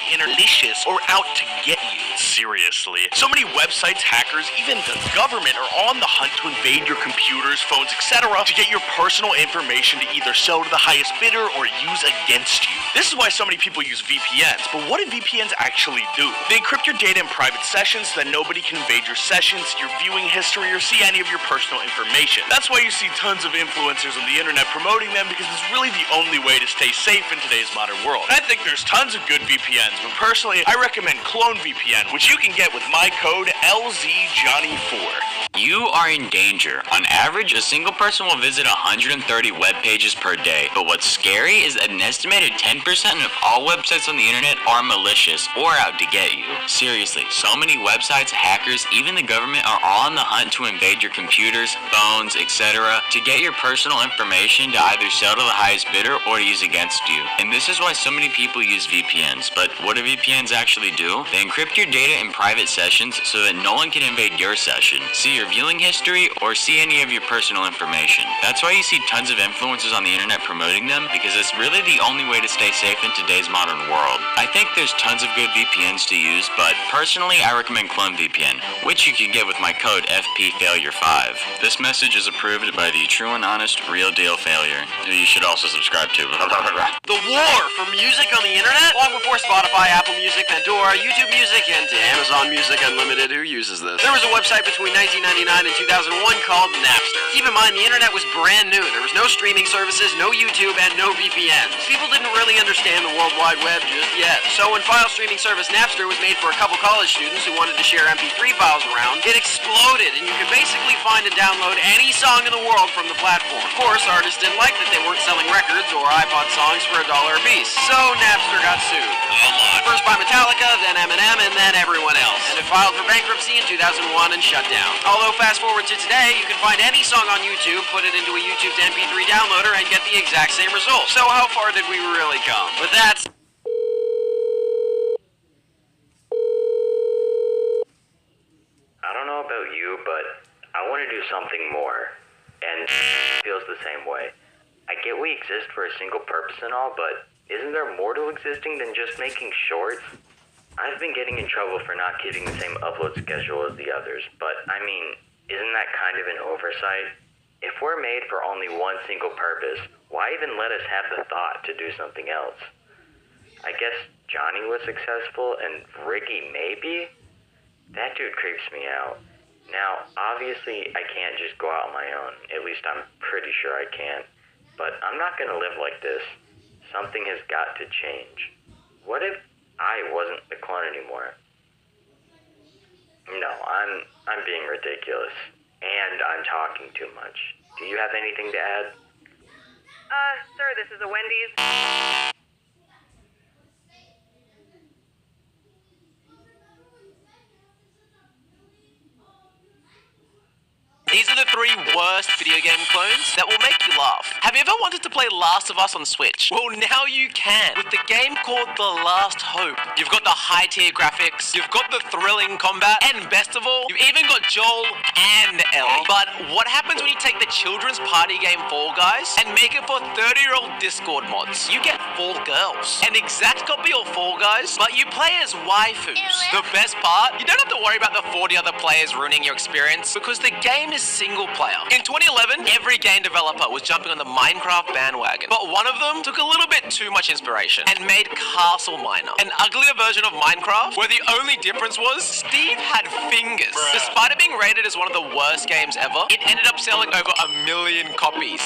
the internet malicious or out to get you. Seriously. So many websites, hackers, even the government are on the hunt to invade your computers, phones, etc. to get your personal information to either sell to the highest bidder or use against you. This is why so many people use VPNs, but what do VPNs actually do? They encrypt your data in private sessions so that nobody can invade your sessions, your viewing history, or see any of your personal information. That's why you see tons of influencers on the internet promoting them, because it's really the only way to stay safe in today's modern world. And I think there's tons of good VPNs, but personally, I recommend Clone VPN, which you can get with my code LZJohnny4. You are in danger. On average, a single person will visit 130 web pages per day. But what's scary is that an estimated 10% of all websites on the internet are malicious or out to get you. Seriously, so many websites, hackers, even the government are all on the hunt to invade your computers, phones, etc. to get your personal information to either sell to the highest bidder or to use against you. And this is why so many people use VPNs. But what do VPNs actually do? They encrypt your data in private sessions so that no one can invade your session, see your viewing history, or see any of your personal information. That's why you see tons of influencers on the internet promoting them, because it's really the only way to stay safe in today's modern world. I think there's tons of good VPNs to use, but personally I recommend Clone VPN, which you can get with my code FPFailure5. This message is approved by the True and Honest Real Deal Failure, who you should also subscribe to. The war for music on the internet? Long before Spotify, Apple Music, Pandora, YouTube Music, and Amazon Music Unlimited, who uses this? There was a website between 1999 and 2001 called Napster. Keep in mind, the internet was brand new. There was no streaming services, no YouTube, and no VPNs. People didn't really understand the World Wide Web just yet. So when file streaming service Napster was made for a couple college students who wanted to share MP3 files around, it exploded, and you could basically find and download any song in the world from the platform. Of course, artists didn't like that they weren't selling records or iPod songs for $1 a piece, so Napster got sued. First by Metallica, then Eminem, and then everyone else. And it filed for bankruptcy in 2001 and shut down. Although fast forward to today, you can find any song on YouTube, put it into a YouTube to MP3 downloader, and get the exact same result. So how far did we really come? But that's... I don't know about you, but I want to do something more, and feels the same way. I get we exist for a single purpose and all, but isn't there more to existing than just making shorts? I've been getting in trouble for not keeping the same upload schedule as the others, but I mean, isn't that kind of an oversight? If we're made for only one single purpose, why even let us have the thought to do something else? I guess Johnny was successful, and Ricky maybe? That dude creeps me out. Now, obviously, I can't just go out on my own. At least I'm pretty sure I can't. But I'm not gonna live like this. Something has got to change. What if I wasn't the clone anymore? No, I'm being ridiculous. And I'm talking too much. Do you have anything to add? Sir, this is a Wendy's. These are the 3 worst video game clones that will make you laugh. Have you ever wanted to play Last of Us on Switch? Well, now you can, with the game called The Last Hope. You've got the high-tier graphics, you've got the thrilling combat, and best of all, you've even got Joel and Ellie. But what happens when you take the children's party game Fall Guys and make it for 30-year-old Discord mods? You get 4 girls. An exact copy of Fall Guys, but you play as waifus. The best part, you don't have to worry about the 40 other players ruining your experience, because the game is single player. In 2011, every game developer was jumping on the Minecraft bandwagon, but one of them took a little bit too much inspiration and made Castle Miner, an uglier version of Minecraft, where the only difference was Steve had fingers. Despite it being rated as one of the worst games ever, it ended up selling over 1 million copies.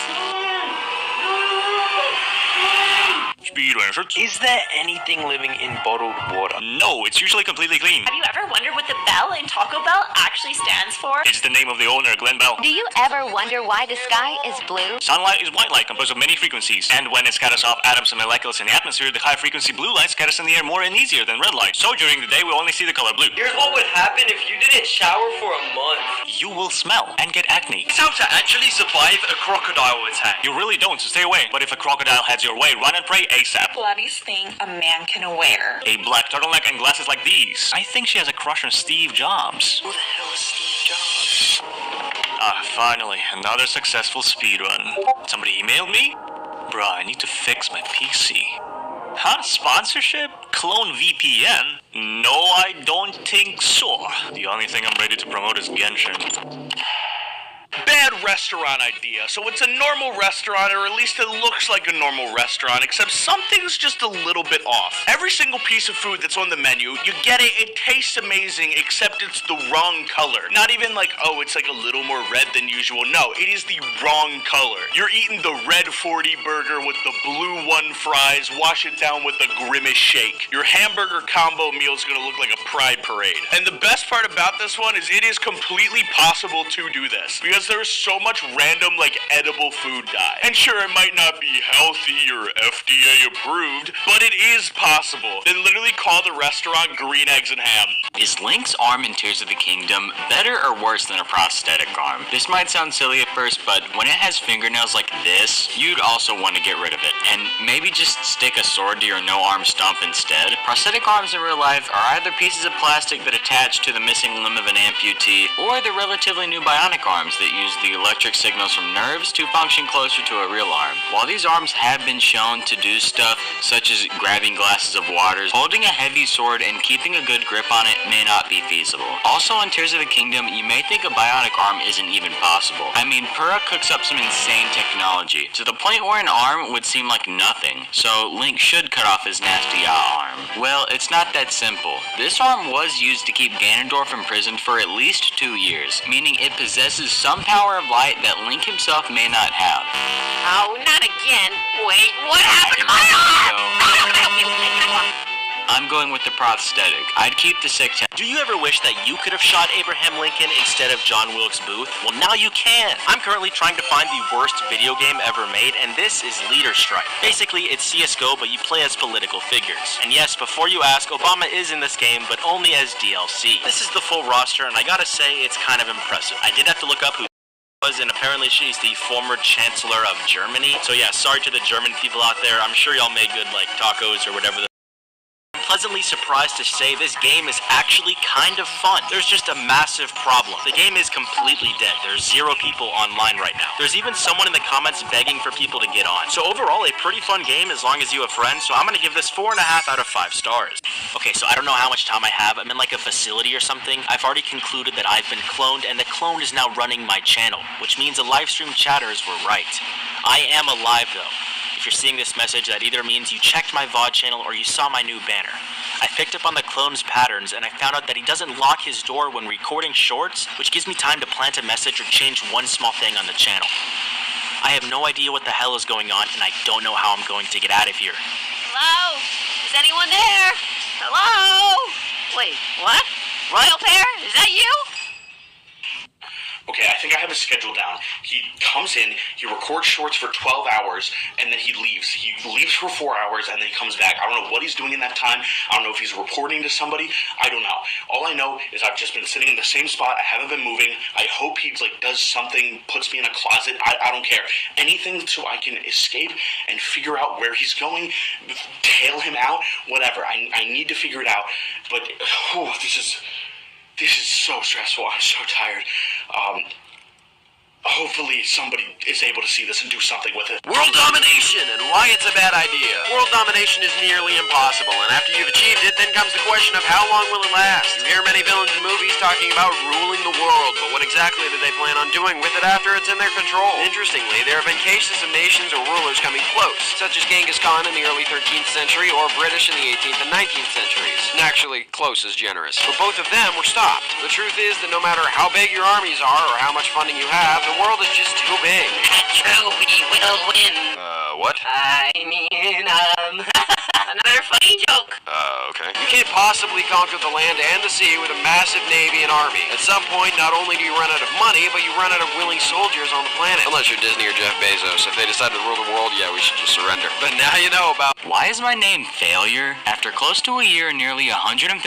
Speedrunner. Is there anything living in bottled water? No, it's usually completely clean. Have you ever wondered what the bell in Taco Bell actually stands for? It's the name of the owner, Glenn Bell. Do you ever wonder why the sky is blue? Sunlight is white light composed of many frequencies, and when it scatters off atoms and molecules in the atmosphere, the high-frequency blue light scatters in the air more and easier than red light. So during the day, we only see the color blue. Here's what would happen if you didn't shower for a month. You will smell and get acne. It's how to actually survive a crocodile attack. You really don't, so stay away. But if a crocodile heads your way, run and pray ASAP. Bloodiest thing a man can wear. A black turtleneck and glasses like these. I think she has a crush on Steve Jobs. Who the hell is Steve Jobs? Ah, finally, another successful speedrun. Somebody emailed me? Bruh, I need to fix my PC. Huh? Sponsorship? Clone VPN? No, I don't think so. The only thing I'm ready to promote is Genshin. Bad restaurant idea. So it's a normal restaurant, or at least it looks like a normal restaurant, except something's just a little bit off. Every single piece of food that's on the menu, you get it, it tastes amazing, except it's the wrong color. Not even like, oh, it's like a little more red than usual. No, it is the wrong color. You're eating the red 40 burger with the blue 1 fries, wash it down with the Grimace shake. Your hamburger combo meal is gonna look like a pride parade. And the best part about this one is it is completely possible to do this, because there's so much random, like, edible food dye. And sure, it might not be healthy or FDA approved, but it is possible. They literally call the restaurant Green Eggs and Ham. Is Link's arm in Tears of the Kingdom better or worse than a prosthetic arm? This might sound silly at first, but when it has fingernails like this, you'd also want to get rid of it. And maybe just stick a sword to your no-arm stump instead. Prosthetic arms in real life are either pieces of plastic that attach to the missing limb of an amputee, or the relatively new bionic arms that use the electric signals from nerves to function closer to a real arm. While these arms have been shown to do stuff such as grabbing glasses of water, holding a heavy sword and keeping a good grip on it may not be feasible. Also, in Tears of the Kingdom, you may think a bionic arm isn't even possible. I mean, Purah cooks up some insane technology, to the point where an arm would seem like nothing, so Link should cut off his nasty arm. Well, it's not that simple. This arm was used to keep Ganondorf imprisoned for at least 2 years, meaning it possesses some power of light that Link himself may not have. Oh, not again. Wait, what happened to my arm? I'm going with the prosthetic. I'd keep the sick town. Do you ever wish that you could have shot Abraham Lincoln instead of John Wilkes Booth? Well, now you can. I'm currently trying to find the worst video game ever made, and this is Leader Strike. Basically, it's CSGO, but you play as political figures. And yes, before you ask, Obama is in this game, but only as DLC. This is the full roster, and I gotta say, it's kind of impressive. I did have to look up who was, and apparently she's the former Chancellor of Germany. So yeah, sorry to the German people out there. I'm sure y'all made good, like, tacos or whatever. I'm pleasantly surprised to say this game is actually kind of fun. There's just a massive problem. The game is completely dead. There's 0 people online right now. There's even someone in the comments begging for people to get on. So overall, a pretty fun game as long as you have friends, so I'm gonna give this 4.5 out of 5 stars. Okay, so I don't know how much time I have. I'm in like a facility or something. I've already concluded that I've been cloned, and the clone is now running my channel, which means the live stream chatters were right. I am alive though. If you're seeing this message, that either means you checked my VOD channel or you saw my new banner. I picked up on the clone's patterns, and I found out that he doesn't lock his door when recording shorts, which gives me time to plant a message or change one small thing on the channel. I have no idea what the hell is going on, and I don't know how I'm going to get out of here. Hello? Is anyone there? Hello? Wait, what? Royal Pair? Is that you? Okay, I think I have his schedule down. He comes in, he records shorts for 12 hours, and then he leaves. He leaves for 4 hours, and then he comes back. I don't know what he's doing in that time. I don't know if he's reporting to somebody. I don't know. All I know is I've just been sitting in the same spot. I haven't been moving. I hope he, like, does something, puts me in a closet. I don't care. Anything so I can escape and figure out where he's going, tail him out, whatever. I need to figure it out, but, this is so stressful. I'm so tired. Hopefully somebody is able to see this and do something with it. World domination and why it's a bad idea. World domination is nearly impossible, and after you've achieved it, then comes the question of how long will it last? You hear many villains in movies talking about ruling the world, but what exactly do they plan on doing with it after it's in their control? Interestingly, there have been cases of nations or rulers coming close, such as Genghis Khan in the early 13th century or British in the 18th and 19th centuries. And actually, close is generous. But both of them were stopped. The truth is that no matter how big your armies are or how much funding you have, the world is just too big. True, we will win. What? I mean, another funny joke. Okay. You can't possibly conquer the land and the sea with a massive navy and army. At some point, not only do you run out of money, but you run out of willing soldiers on the planet. Unless you're Disney or Jeff Bezos. If they decide to rule the world, yeah, we should just surrender. But now you know about... Why is my name Failure? After close to a year and nearly 130,000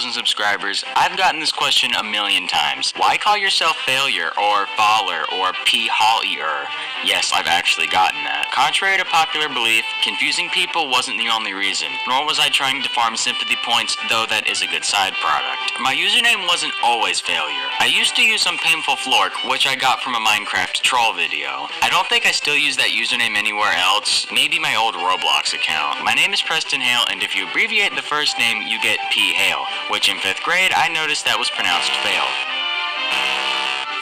subscribers, I've gotten this question a million times. Why call yourself Failure or Faller or P. Hollier? Yes, I've actually gotten that. Contrary to popular belief, confusing people wasn't the only reason reason, nor was I trying to farm sympathy points, though that is a good side product. My username wasn't always failure. I used to use some painful flork, which I got from a Minecraft troll video. I don't think I still use that username anywhere else, maybe my old Roblox account. My name is Preston Hale, and if you abbreviate the first name, you get P. Hale, which in 5th grade, I noticed that was pronounced failed.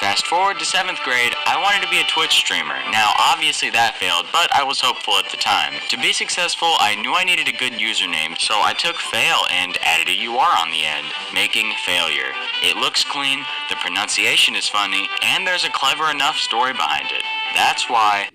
Fast forward to 7th grade, I wanted to be a Twitch streamer. Now, obviously that failed, but I was hopeful at the time. To be successful, I knew I needed a good username, so I took fail and added a UR on the end, making failure. It looks clean, the pronunciation is funny, and there's a clever enough story behind it. That's why...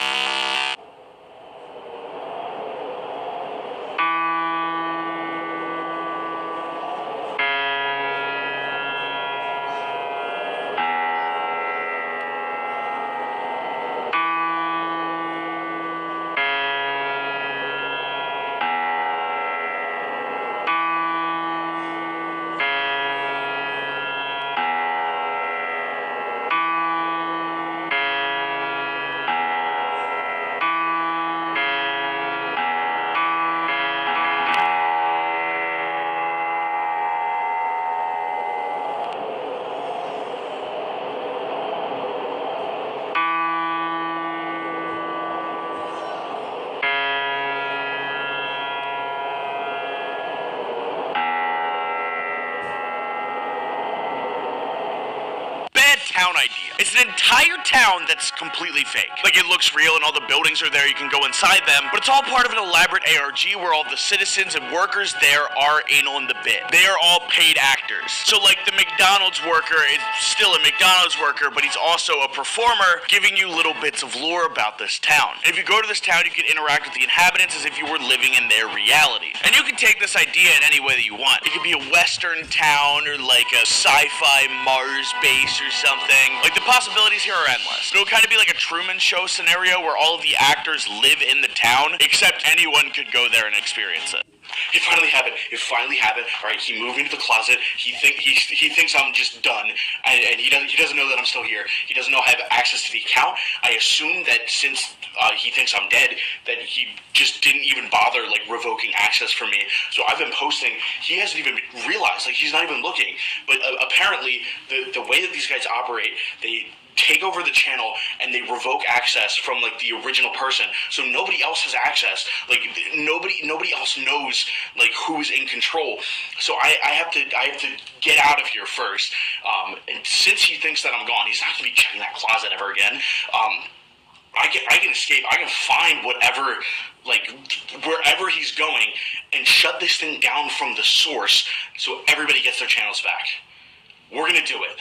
town idea. It's an entire town that's completely fake. Like, it looks real and all the buildings are there, you can go inside them, but it's all part of an elaborate ARG where all the citizens and workers there are in on the bit. They are all paid actors. So like the McDonald's worker is still a McDonald's worker, but he's also a performer giving you little bits of lore about this town. And if you go to this town, you can interact with the inhabitants as if you were living in their reality. And you can take this idea in any way that you want. It could be a western town or like a sci-fi Mars base or something. Like, the possibilities here are endless. It'll kind of be like a Truman Show scenario where all of the actors live in the town, except anyone could go there and experience it. It finally happened. All right, he moved into the closet. He thinks I'm just done, and he doesn't know that I'm still here. He doesn't know I have access to the account. I assume that since he thinks I'm dead, that he just didn't even bother like revoking access from me. So I've been posting. He hasn't even realized. Like, he's not even looking. But apparently, the way that these guys operate, they take over the channel and they revoke access from like the original person, so nobody else has access. Like, nobody else knows like who's in control. So I have to get out of here first. And since he thinks that I'm gone, he's not gonna be checking that closet ever again. I can escape. I can find whatever, like, wherever he's going, and shut this thing down from the source, so everybody gets their channels back. We're gonna do it.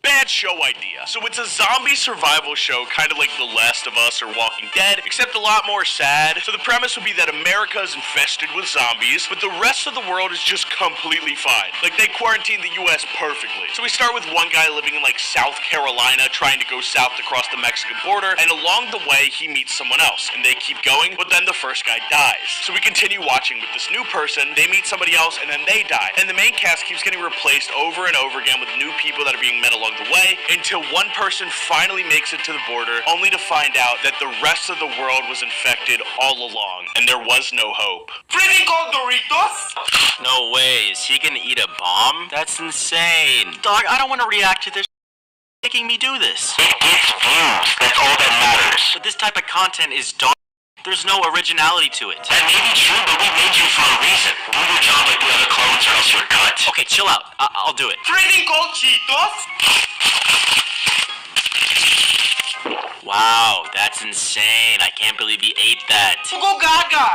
Bad show idea. So it's a zombie survival show, kind of like The Last of Us or Walking Dead, except a lot more sad. So the premise would be that America is infested with zombies, but the rest of the world is just completely fine. Like, they quarantine the US perfectly. So we start with one guy living in like South Carolina, trying to go south across the Mexican border, and along the way he meets someone else, and they keep going, but then the first guy dies. So we continue watching with this new person, they meet somebody else, and then they die. And the main cast keeps getting replaced over and over again with new people that are being met along the way, until one person finally makes it to the border, only to find out that the rest of the world was infected all along, and there was no hope. Pretty cold Doritos? No way, is he gonna eat a bomb? That's insane. Dog, I don't want to react to this making me do this. It gets views, that's all that matters. But this type of content is dog. There's no originality to it. That may be true, but we made you for a reason. Do your job like the other clones or else you're cut. Okay, chill out. I'll do it. Pretty cold Cheetos? Wow, that's insane. I can't believe he ate that. Go Gaga!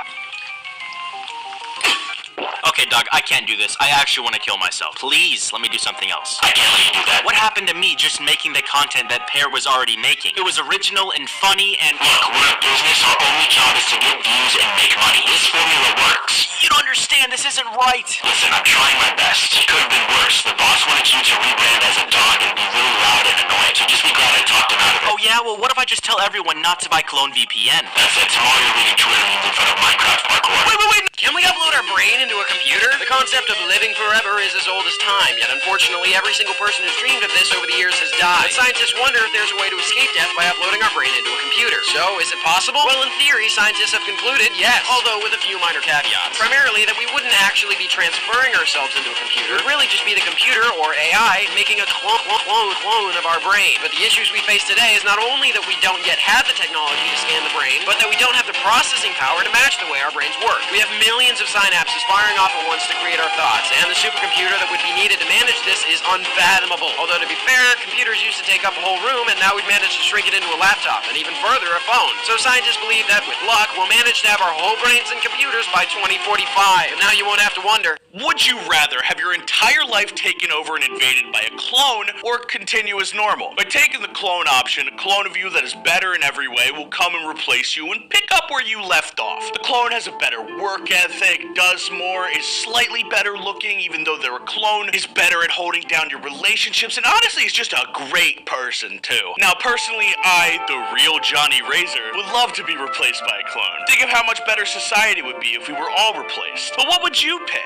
Okay, dog, I can't do this. I actually want to kill myself. Please, let me do something else. I can't let you do that. What happened to me just making the content that Pear was already making? It was original and funny and... Look, we're a business. Our only job is to get views and make money. This formula works. You don't understand. This isn't right. Listen, I'm trying my best. It could have been worse. The boss wanted you to rebrand as a dog and be really loud and annoying, so just be glad I talked him out of it. Oh yeah? Well, what if I just tell everyone not to buy Clone VPN? That's it. Tomorrow you're reading Twitter in front of Minecraft parkour. Wait! Can we upload our brain into a computer? The The concept of living forever is as old as time, yet unfortunately every single person who's dreamed of this over the years has died. But scientists wonder if there's a way to escape death by uploading our brain into a computer. So, is it possible? Well, in theory, scientists have concluded yes, although with a few minor caveats. Primarily that we wouldn't actually be transferring ourselves into a computer. It would really just be the computer, or AI, making a clone of our brain. But the issues we face today is not only that we don't yet have the technology to scan the brain, but that we don't have the processing power to match the way our brains work. We have millions of synapses firing off at once to create our thoughts, and the supercomputer that would be needed to manage this is unfathomable. Although, to be fair, computers used to take up a whole room, and now we've managed to shrink it into a laptop, and even further, a phone. So scientists believe that, with luck, we'll manage to have our whole brains in computers by 2045. And now you won't have to wonder, Would you rather have your entire life taken over and invaded by a clone, or continue as normal? By taking the clone option, a clone of you that is better in every way will come and replace you and pick up where you left off. The clone has a better work ethic, does more, is slightly better looking even though they're a clone, is better at holding down your relationships, and honestly is just a great person too. Now personally, I, the real Johnny Razor, would love to be replaced by a clone. Think of how much better society would be if we were all replaced. But what would you pick?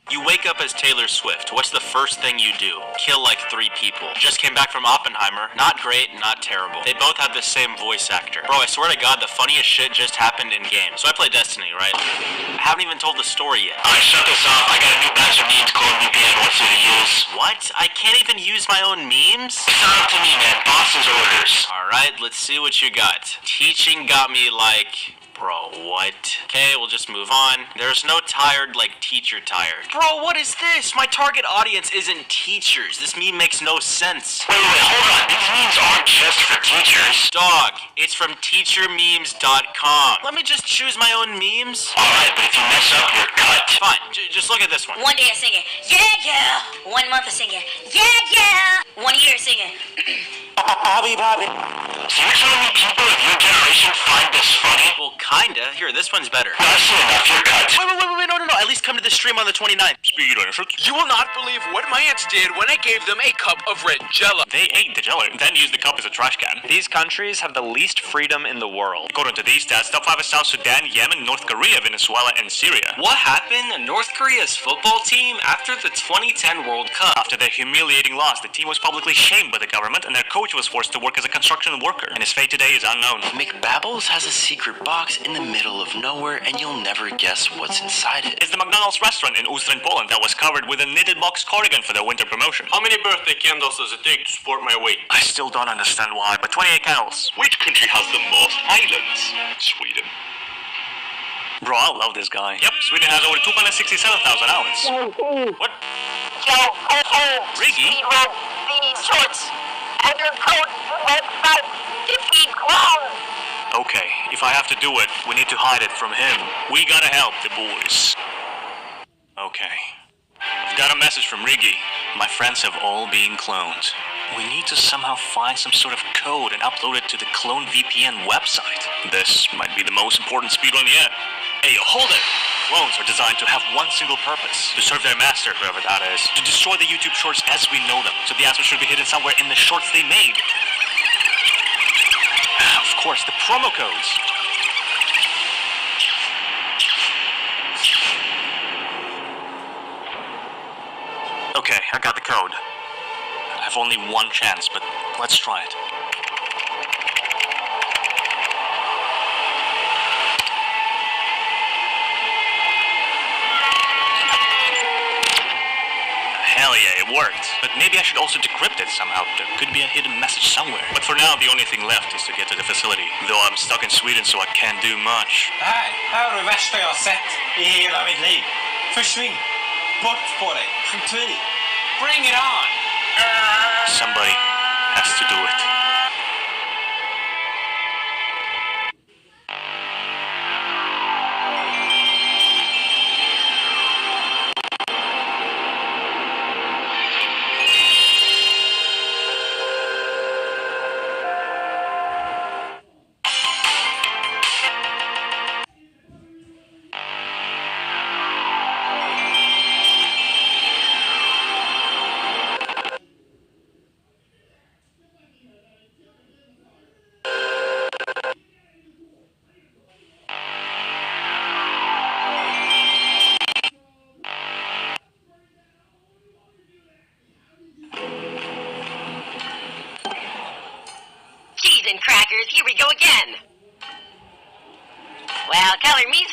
You wake up as Taylor Swift. What's the first thing you do? Kill like 3 people. Just came back from Oppenheimer. Not great, not terrible. They both have the same voice actor. Bro, I swear to God, the funniest shit just happened in games. So I play Destiny, right? I haven't even told the story yet. Alright, shut this off. I got a new batch of memes called VPN wants you to use. What? I can't even use my own memes? It's not up to me, man. Boss's orders. Alright, let's see what you got. Teaching got me like... Bro, what? Okay, we'll just move on. There's no tired like teacher tired. Bro, what is this? My target audience isn't teachers. This meme makes no sense. Wait, hold on. These memes aren't just for teachers. Dog, it's from teachermemes.com. Let me just choose my own memes. Alright, but if you mess up, you're cut. Fine, just look at this one. One day of singing, yeah, yeah. 1 month of singing, yeah, yeah. 1 year of singing. So you're telling me people of your generation find this funny? Well, kinda. Here, this one's better. That's enough, you're cut. Wait, no. At least come to the stream on the 29th. Speed on You will not believe what my aunts did when I gave them a cup of red jello. They ate the jello and then used the cup as a trash can. These countries have the least freedom in the world. According to these stats, top 5 is South Sudan, Yemen, North Korea, Venezuela, and Syria. What happened? North Korea's football team after the 2010 World Cup. After their humiliating loss, the team was publicly shamed by the government and their coach was forced to work as a construction worker. And his fate today is unknown. McBabbles has a secret box in the middle of nowhere and you'll never guess what's inside it. It's the McDonald's restaurant in Ustrin, Poland that was covered with a knitted box cardigan for their winter promotion. How many birthday candles does it take to support my weight? I still don't understand why, but 28 candles. Which country has the most islands? Sweden. Bro, I love this guy. Yep, Sweden has over 267,000 islands. What? Riggy? These shorts. And your coat went out 15 clowns. Okay, if I have to do it, we need to hide it from him. We gotta help the boys. Okay. I've got a message from Riggy. My friends have all been cloned. We need to somehow find some sort of code and upload it to the Clone VPN website. This might be the most important speedrun yet. Hey, hold it! Clones are designed to have one single purpose. To serve their master, whoever that is. To destroy the YouTube shorts as we know them. So the answer should be hidden somewhere in the shorts they made. Of course, the promo codes. Okay, I got the code. I have only one chance, but let's try it. Hell yeah, it worked. But maybe I should also decrypt it somehow. There could be a hidden message somewhere. But for now, the only thing left is to get to the facility. Though I'm stuck in Sweden, so I can't do much. Här är det värsta jag har sett i hela mitt liv. Försvinn. Bort på dig. Skjut i. Bring it on. Somebody has to do it.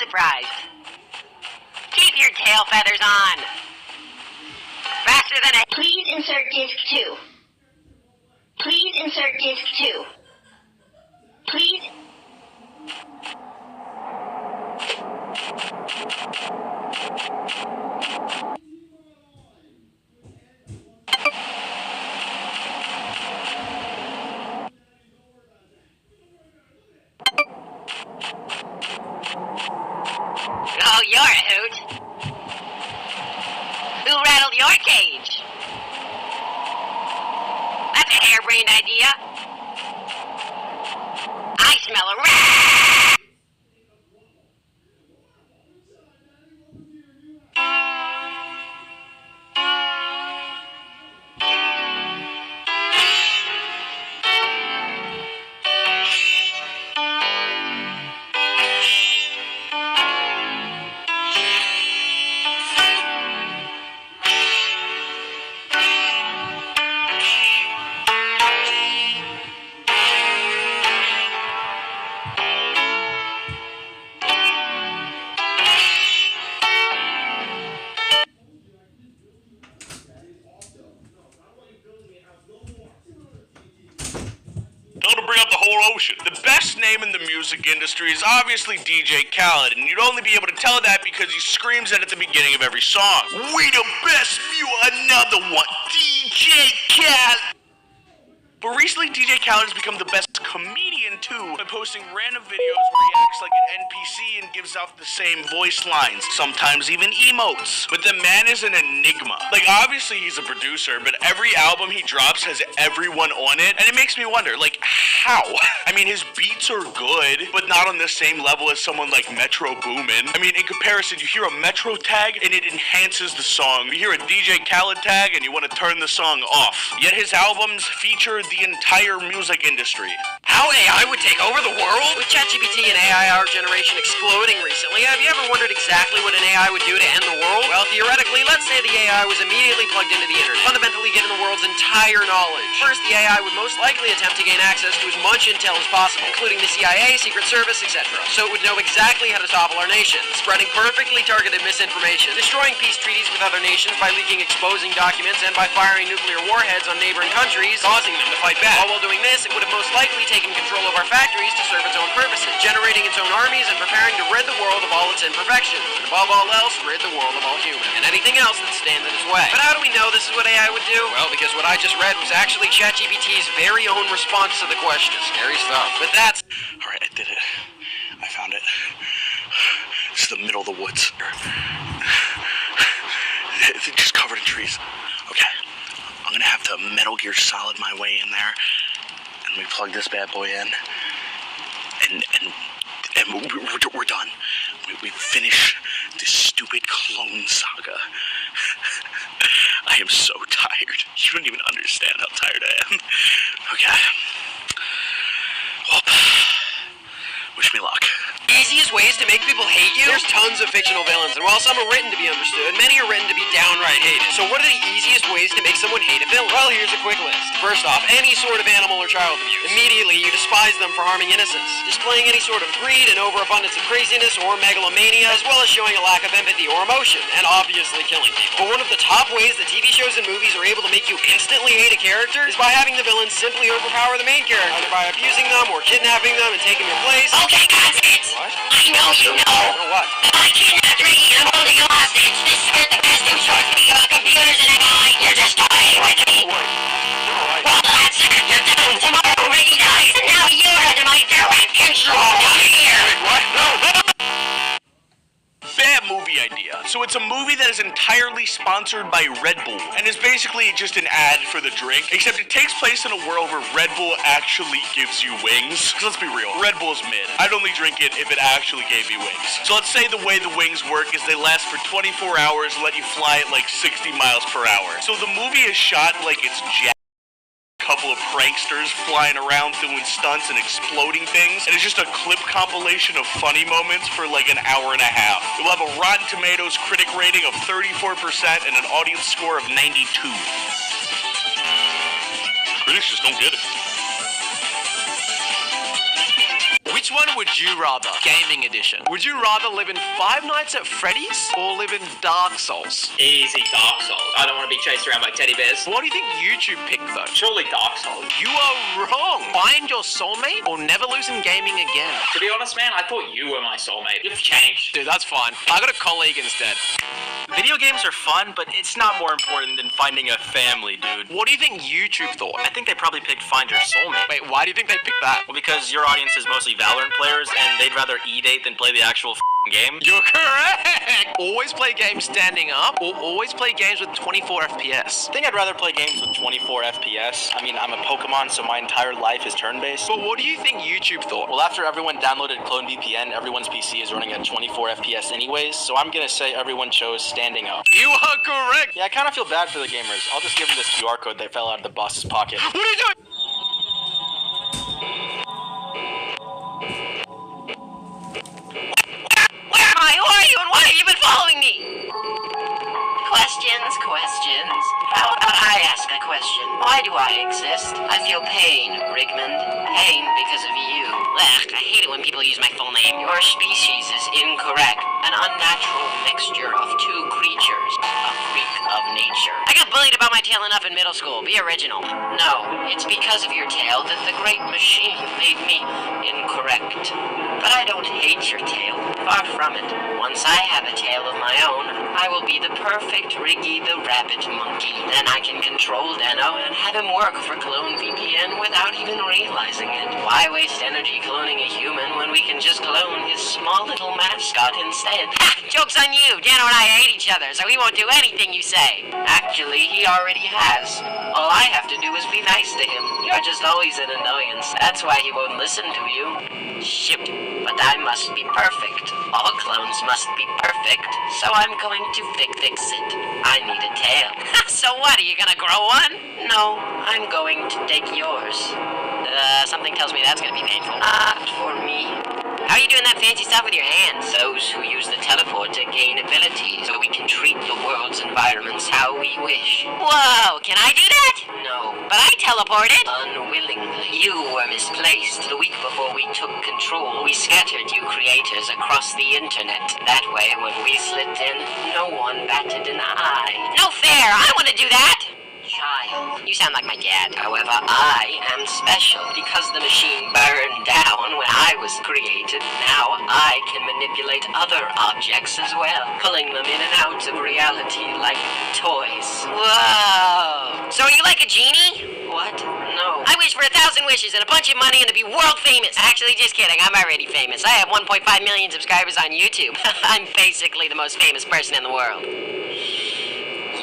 surprised. Keep your tail feathers on. Faster than a... Please insert disc 2. Please insert disc 2. Please... Oh, you're a hoot. Who rattled your cage? That's a harebrained idea. I smell a rat! Don't to bring up the whole ocean. The best name in the music industry is obviously DJ Khaled, and you'd only be able to tell that because he screams it at the beginning of every song. We the best, you another one, DJ Khaled. But recently, DJ Khaled has become the best comedian too by posting random videos where he acts like an NPC and gives out the same voice lines, sometimes even emotes. But the man is an enigma. Like, obviously he's a producer, but every album he drops has everyone on it, and it makes me wonder, like, how? I mean, his beats are good, but not on the same level as someone like Metro Boomin. I mean, in comparison, you hear a Metro tag and it enhances the song. You hear a DJ Khaled tag and you want to turn the song off. Yet his albums feature the entire music industry. How AI would take over the world? With ChatGPT and AI our generation exploding recently, have you ever wondered exactly what an AI would do to end the world? Well, theoretically, let's say the AI was immediately plugged into the internet, fundamentally getting the world's entire knowledge. First, the AI would most likely attempt to gain access to as much intel as possible, including the CIA, Secret Service, etc. So it would know exactly how to topple our nation, spreading perfectly targeted misinformation, destroying peace treaties with other nations by leaking exposing documents, and by firing nuclear warheads on neighboring countries, causing them to fight back. All while doing this, it would have most likely taken control of our factories to serve its own purposes, generating its own armies and preparing to rid the world of all its imperfections, and above all else, rid the world of all humans, and anything else that stands in its way. But how do we know this is what AI would do? Well, because what I just read was actually ChatGPT's very own response to the question. Scary stuff. But that's... Alright, I did it. I found it. This is the middle of the woods. It's just covered in trees. Okay. I'm gonna have to Metal Gear Solid my way in there, and we plug this bad boy in, and we're done. We finish this stupid clone saga. I am so tired. You don't even understand how tired I am. Okay. Well, wish me luck. Easiest ways to make people hate you? There's tons of fictional villains, and while some are written to be understood, many are written to be downright hated. So what are the easiest ways to make someone hate a villain? Well, here's a quick list. First off, any sort of animal or child abuse. Immediately, you despise them for harming innocents, displaying any sort of greed and overabundance of craziness or megalomania, as well as showing a lack of empathy or emotion, and obviously killing people. But one of the top ways that TV shows and movies are able to make you instantly hate a character is by having the villain simply overpower the main character, either by abusing them or kidnapping them and taking their place. Okay, that's it. What? I know you know. Know what? I kidnapped Ricky and I'm holding you hostage. This is the best new short video about computers and AI. You're just toying with me. What? No, Well, that's it. You're done. Tomorrow Ricky dies, and now you're under my direct control. Here. What? No, no! Bad movie idea. So it's a movie that is entirely sponsored by Red Bull, and is basically just an ad for the drink, except it takes place in a world where Red Bull actually gives you wings. 'Cause let's be real, Red Bull's mid. I'd only drink it if it actually gave me wings. So let's say the way the wings work is they last for 24 hours and let you fly at like 60 miles per hour. So the movie is shot like it's couple of pranksters flying around doing stunts and exploding things, and it's just a clip compilation of funny moments for like an hour and a half. It will have a Rotten Tomatoes critic rating of 34% and an audience score of 92. Critics just don't get it. Which one would Would You Rather Gaming Edition. Would you rather live in Five Nights at Freddy's or live in Dark Souls? Easy, Dark Souls. I don't want to be chased around by teddy bears. What do you think YouTube picked though? Surely Dark Souls. You are wrong. Find your soulmate or never lose in gaming again. To be honest, man, I thought you were my soulmate. You've changed. Dude, that's fine. I got a colleague instead. Video games are fun, but it's not more important than finding a family, dude. What do you think YouTube thought? I think they probably picked Find Your Soulmate. Wait, why do you think they picked that? Well, because your audience is mostly Valorant players, and they'd rather E-date than play the actual game. You're correct! Always play games standing up, or always play games with 24 FPS. I think I'd rather play games with 24 FPS. I mean, I'm a Pokemon, so my entire life is turn-based. But what do you think YouTube thought? Well, after everyone downloaded Clone VPN, everyone's PC is running at 24 FPS anyways, so I'm gonna say everyone chose standing up. You are correct! Yeah, I kind of feel bad for the gamers. I'll just give them this QR code that fell out of the boss's pocket. What are you doing? Where am I? Who are you? And why have you been following me? Questions. How about I ask a question? Why do I exist? I feel pain, Rigmond. Pain because of you. Ugh, I hate it when people use my full name. Your species is incorrect. An unnatural mixture of two creatures. A freak of nature. I got bullied about my tail enough in middle school. Be original. No, it's because of your tail that the great machine made me incorrect. But I don't hate your tail. Far from it. Once I have a tail of my own, I will be the perfect Riggy the Rabbit Monkey. Then I can control Deno and have him work for Clone VPN without even realizing it. Why waste energy cloning a human when we can just clone his small little mascot instead? Ha! Joke's on you! Deno and I hate each other, so he won't do anything you say. Actually, he already has. All I have to do is be nice to him. You're just always an annoyance. That's why he won't listen to you. Shoot, but I must be perfect. All clones must be perfect, so I'm going to fix it. I need a tail. So what, are you gonna grow one? No, I'm going to take yours. Something tells me that's gonna be painful. Not for me. How are you doing that fancy stuff with your hands? Those who use the teleporter gain abilities, so we can treat the world's environments how we wish. Whoa, can I do that? No. But I teleported. Unwillingly. You were misplaced. The week before we took control, we scattered you creators across the internet. That way, when we slipped in, no one batted an eye. No fair! I want to do that! Child, you sound like my dad. However, I am special because the machine burned down when I was created. Now I can manipulate other objects as well, pulling them in and out of reality like toys. Whoa! So are you like a genie? What? No. I wish for 1,000 wishes and a bunch of money and to be world famous. Actually, just kidding. I'm already famous. I have 1.5 million subscribers on YouTube. I'm basically the most famous person in the world.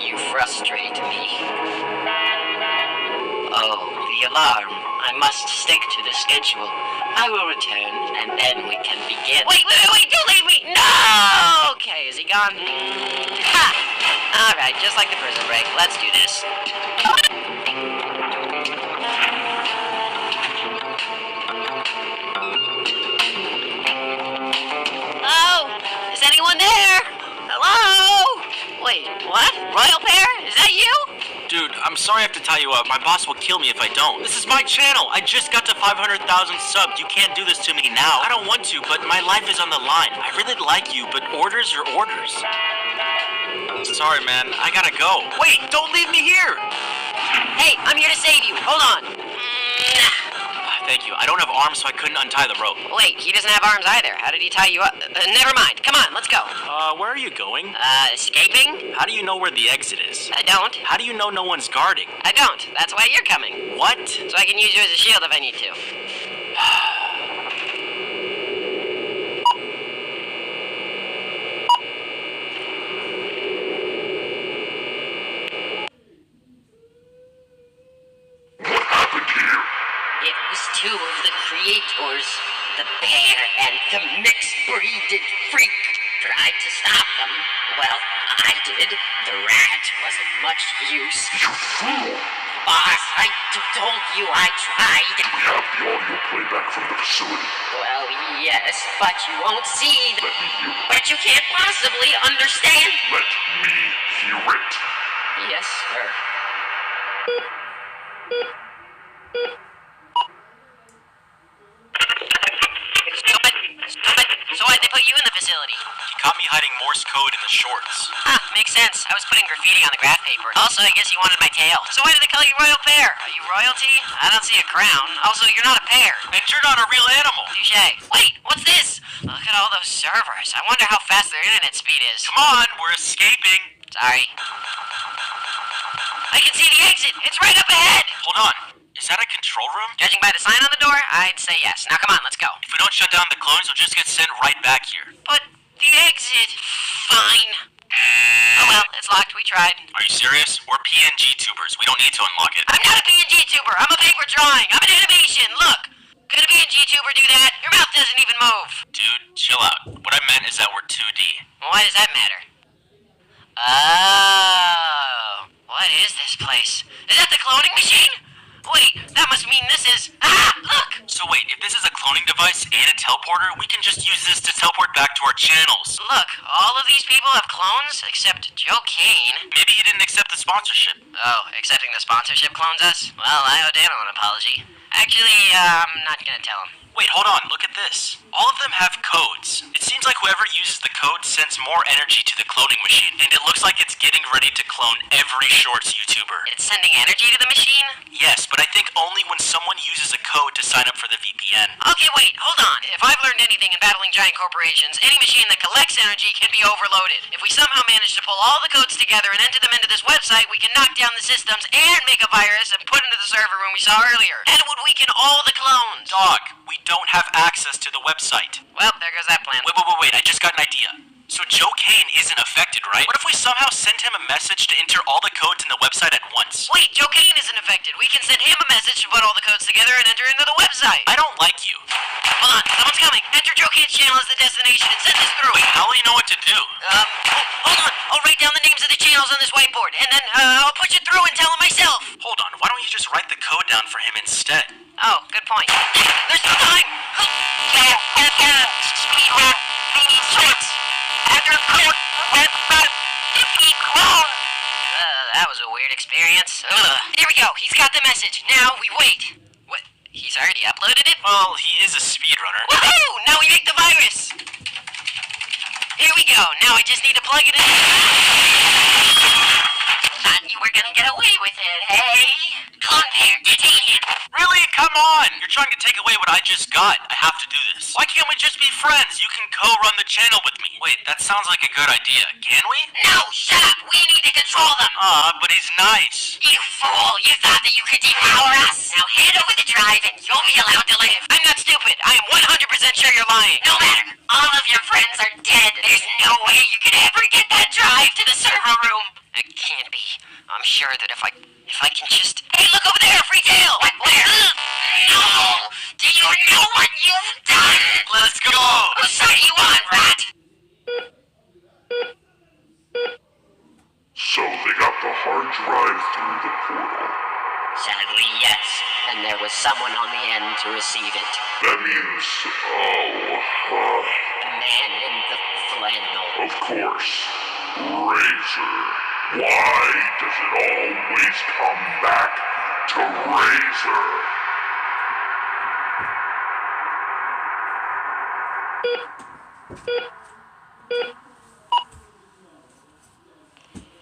You frustrate me. Oh, the alarm. I must stick to the schedule. I will return, and then we can begin. Wait, don't leave me! No! Okay, is he gone? Ha! Alright, just like the prison break. Let's do this. Oh! Is anyone there? Hello? Wait, what? Royal Pair? Is that you? Dude, I'm sorry I have to tie you up. My boss will kill me if I don't. This is my channel. I just got to 500,000 subs. You can't do this to me now. I don't want to, but my life is on the line. I really like you, but orders are orders. Sorry, man. I gotta go. Wait, don't leave me here. Hey, I'm here to save you. Hold on. Thank you. I don't have arms, so I couldn't untie the rope. Wait, he doesn't have arms either. How did he tie you up? Never mind. Come on, let's go. Where are you going? Escaping? How do you know where the exit is? I don't. How do you know no one's guarding? I don't. That's why you're coming. What? So I can use you as a shield if I need to. It was two of the creators, the bear and the mixed-breeded freak, tried to stop them. Well, I did. The rat wasn't much use. You fool! Boss, I told you I tried. We have the audio playback from the facility. Well, yes, but you won't see the... Let me hear it. But you can't possibly understand. Let me hear it. Yes, sir. It's not facility? He caught me hiding Morse code in the shorts. Makes sense. I was putting graffiti on the graph paper. Also, I guess he wanted my tail. So why did they call you Royal Pear? Are you royalty? I don't see a crown. Also, you're not a pear. And you're not a real animal. Touche. Wait, what's this? Look at all those servers. I wonder how fast their internet speed is. Come on, we're escaping. Sorry. I can see the exit. It's right up ahead. Hold on. Is that a control room? Judging by the sign on the door, I'd say yes. Now come on, let's go. If we don't shut down the clones, we'll just get sent right back here. But the exit. Fine. Oh well, it's locked. We tried. Are you serious? We're PNG tubers. We don't need to unlock it. I'm not a PNG tuber. I'm a paper drawing. I'm an animation. Look. Could a PNG tuber do that? Your mouth doesn't even move. Dude, chill out. What I meant is that we're 2D. Why does that matter? Oh. What is this place? Is that the cloning machine? Wait, that must mean this is... Ah, look! So wait, if this is a cloning device and a teleporter, we can just use this to teleport back to our channels. Look, all of these people have clones except Joe Kane. Maybe he didn't accept the sponsorship. Oh, accepting the sponsorship clones us? Well, I owe Daniel an apology. Actually, I'm not gonna tell him. Wait, hold on, look at this. All of them have codes. It seems like whoever uses the code sends more energy to the cloning machine, and it looks like it's getting ready to clone every Shorts YouTuber. It's sending energy to the machine? Yes, but I think only when someone uses a code to sign up for the VPN. Okay, wait, hold on. If I've learned anything in battling giant corporations, any machine that collects energy can be overloaded. If we somehow manage to pull all the codes together and enter them into this website, we can knock down the systems and make a virus and put into the server room we saw earlier. And it would weaken all the clones. Dog, we don't have access to the website. Well, there goes that plan. Wait, I just got an idea. So Joe Kane isn't affected, right? What if we somehow sent him a message to enter all the codes in the website at once? Wait, Joe Kane isn't affected. We can send him a message to put all the codes together and enter into the website. I don't like you. Hold on, someone's coming. Enter Joe Kane's channel as the destination and send this through. Wait, how will you know what to do? Hold on. I'll write down the names of the channels on this whiteboard, and then I'll push it through and tell him myself. Hold on, why don't you just write the code down for him instead? Oh, good point. There's no time. That was a weird experience. Here we go. He's got the message. Now we wait. What? He's already uploaded it? Well, he is a speedrunner. Woohoo! Now we make the virus. Here we go. Now I just need to plug it in. Thought you were gonna get away with it, hey? Clone Pear, detain him. Really? Come on! You're trying to take away what I just got. I have to do this. Why can't we just be friends? You can co-run the channel with me. Wait, that sounds like a good idea. Can we? No, shut up. We need to control them. But he's nice. You fool. You thought that you could devour us. Now hand over the drive and you'll be allowed to live. I'm not stupid. I am 100% sure you're lying. No matter. All of your friends are dead. There's no way you could ever get that drive to the server room. It can't be. I'm sure that if I can just... Hey, look over there! Free tail! What? Where? No! Do you know what you've done? Let's go! Whose side are you on, rat? So they got the hard drive through the portal. Sadly, yes. And there was someone on the end to receive it. That means, The man in the flannel. of course, Razor. Why does it always come back to Razor?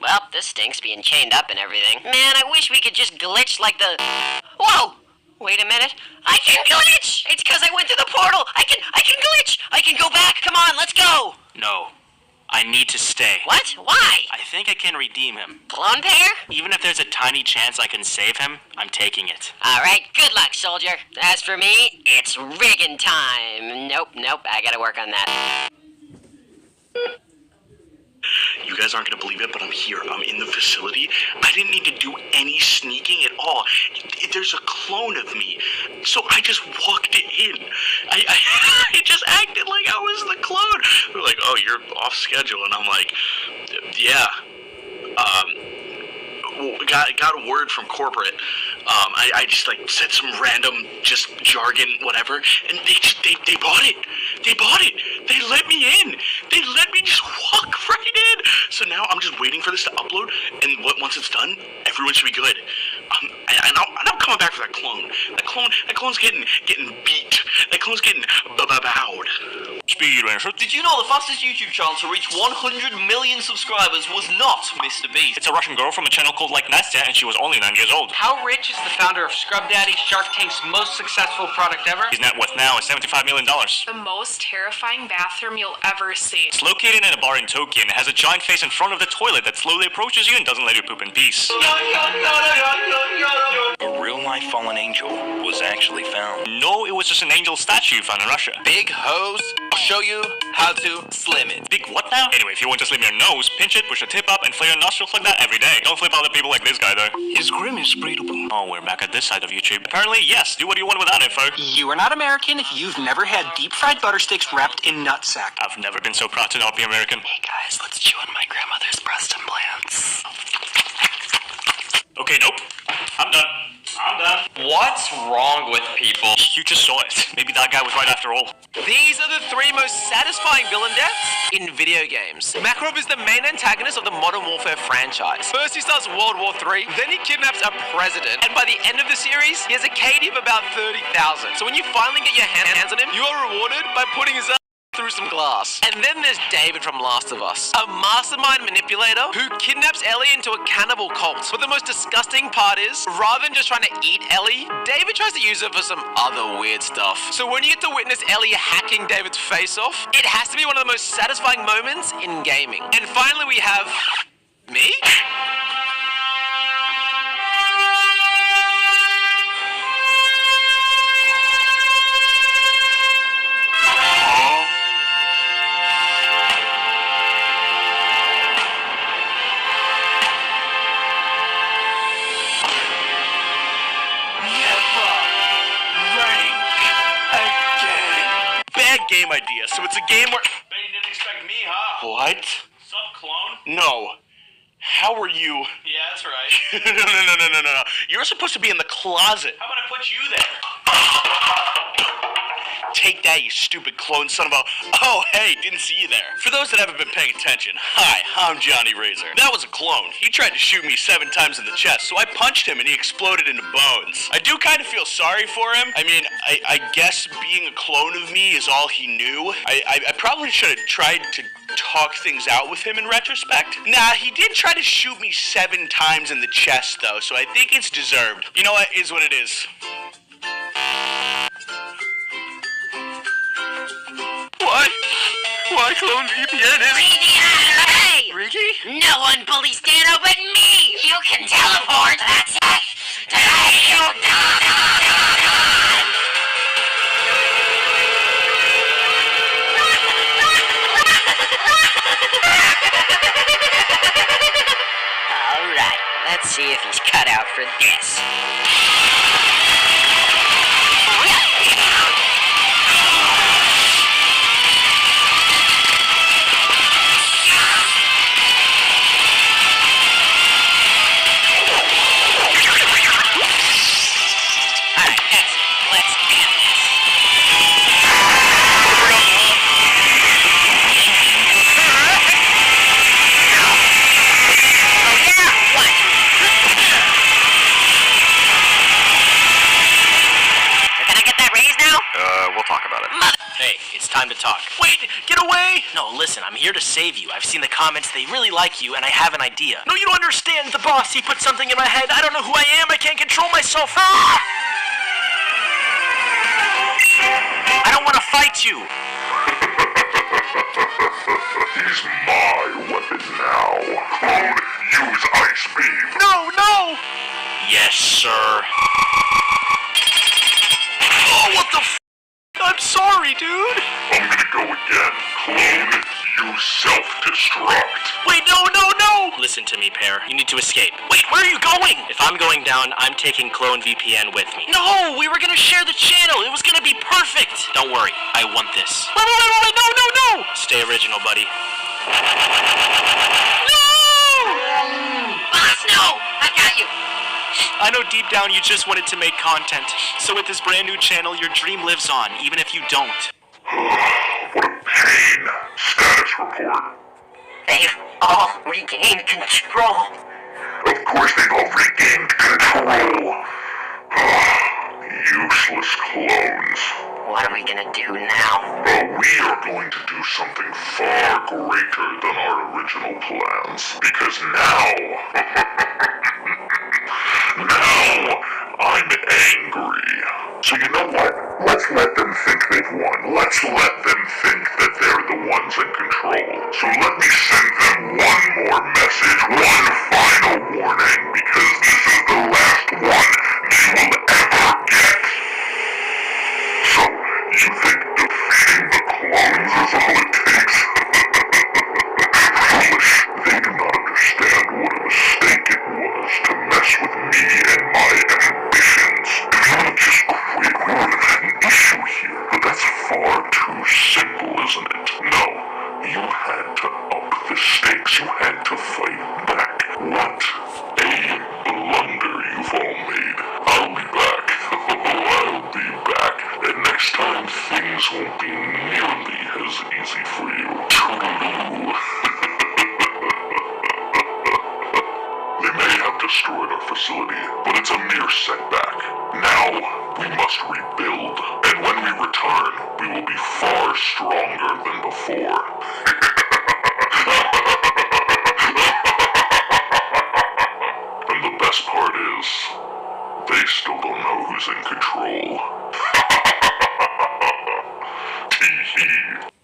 Well, this stinks being chained up and everything. Man, I wish we could just glitch like the... Whoa! Wait a minute. I can glitch! It's because I went to the portal! I can glitch! I can go back! Come on, let's go! No. I need to stay. What? Why? I think I can redeem him. Clone Pear? Even if there's a tiny chance I can save him, I'm taking it. Alright, good luck, soldier. As for me, it's rigging time. Nope, I gotta work on that. You guys aren't gonna believe it, but I'm here. I'm in the facility. I didn't need to do any sneaking at all. There's a clone of me, so I just walked in. I just acted like I was the clone. They're like, "Oh, you're off schedule," and I'm like, "Yeah." Got a word from corporate. I just like said some random just jargon, whatever, and they bought it. They bought it. They let me in. They let me just walk right in. So now I'm just waiting for this to upload, and once it's done, everyone should be good. And I'm coming back for that clone. That clone's getting beat. That clone's getting bowed. Speed Racer. Did you know the fastest YouTube channel to reach 100 million subscribers was not Mr. Beast? It's a Russian girl from a channel called Like Nastya, and she was only 9 years old. How rich is the founder of Scrub Daddy, Shark Tank's most successful product ever? His net worth now is $75 million. The most terrifying bathroom you'll ever see. It's located in a bar in Tokyo and it has a giant face in front of the toilet that slowly approaches you and doesn't let you poop in peace. A real-life fallen angel was actually found. No, it was just an angel statue found in Russia. Big hose. I'll show you how to slim it. Big what now? Anyway, if you want to slim your nose, pinch it, push the tip up, and flare your nostrils like that every day. Don't flip other people like this guy, though. His grim is breathable. Oh, we're back at this side of YouTube. Apparently, yes, do what you want with that info. You are not American if you've never had deep-fried butter sticks wrapped in nutsack. I've never been so proud to not be American. Hey guys, let's chew on my grandmother's breast implants. Okay, nope. I'm done. What's wrong with people? You just saw it. Maybe that guy was right after all. These are the 3 most satisfying villain deaths in video games. Makarov is the main antagonist of the Modern Warfare franchise. First he starts World War III, then he kidnaps a president, and by the end of the series, he has a KD of about 30,000. So when you finally get your hands on him, you are rewarded by putting his through some glass. And then there's David from Last of Us, a mastermind manipulator who kidnaps Ellie into a cannibal cult. But the most disgusting part is, rather than just trying to eat Ellie, David tries to use her for some other weird stuff. So when you get to witness Ellie hacking David's face off, it has to be one of the most satisfying moments in gaming. And finally we have me? Game idea. So it's a game where. Bet you didn't expect me, huh? What? Sup, clone? No. How are you? Yeah, that's right. No. You're supposed to be in the closet. How about I put you there? Take that, you stupid clone son of a... Oh, hey, didn't see you there. For those that haven't been paying attention, hi, I'm Johnny Razor. That was a clone. He tried to shoot me 7 times in the chest, so I punched him and he exploded into bones. I do kind of feel sorry for him. I mean, I guess being a clone of me is all he knew. I probably should have tried to talk things out with him in retrospect. Nah, he did try to shoot me 7 times in the chest, though, so I think it's deserved. You know what? Is what it is. Why clone VPN is... Hey! Rigi? No one bullies Dano but me! You can teleport! That's it! Today you Alright, let's see if he's cut out for this. Time to talk. Wait, get away! No, listen, I'm here to save you. I've seen the comments, they really like you, and I have an idea. No, you don't understand. The boss, he put something in my head. I don't know who I am. I can't control myself. Ah! I don't want to fight you. He's my weapon now. Clone, use Ice Beam. No! Yes, sir. Oh, what the f***? I'm sorry, dude. I'm gonna go again. Clone, you self-destruct. Wait, no! Listen to me, Pear. You need to escape. Wait, where are you going? If I'm going down, I'm taking Clone VPN with me. No, we were gonna share the channel. It was gonna be perfect. Don't worry, I want this. Wait, no! Stay original, buddy. No! Boss, no! I got you! I know deep down you just wanted to make content. So with this brand new channel, your dream lives on, even if you don't. What a pain. Status report. They've all regained control. Of course they've all regained control. Useless clones. What are we gonna do now? We are going going to do something far greater than our original plans. Because now, I'm angry. So you know what? Let's let them think they've won. Let's let them think that they're the ones in control. So let me send them one more message, one final warning, because this is the last one they will ever get. So, you think defeating the clones is all it takes? Foolish. They do not understand what a mistake it was to mess with me and my ambitions. If you would just quit, we would have had an issue here. But that's far too simple, isn't it? No. You had to up the stakes. You had to fight back. What a blunder you've all made. I'll be back. I'll be back. And next time, things won't be nearly as easy for you. Toodaloo. They may have destroyed our facility, but it's a mere setback. Now, we must rebuild. And when we return, we will be far stronger than before. And the best part is, they still don't know who's in control. Tee hee.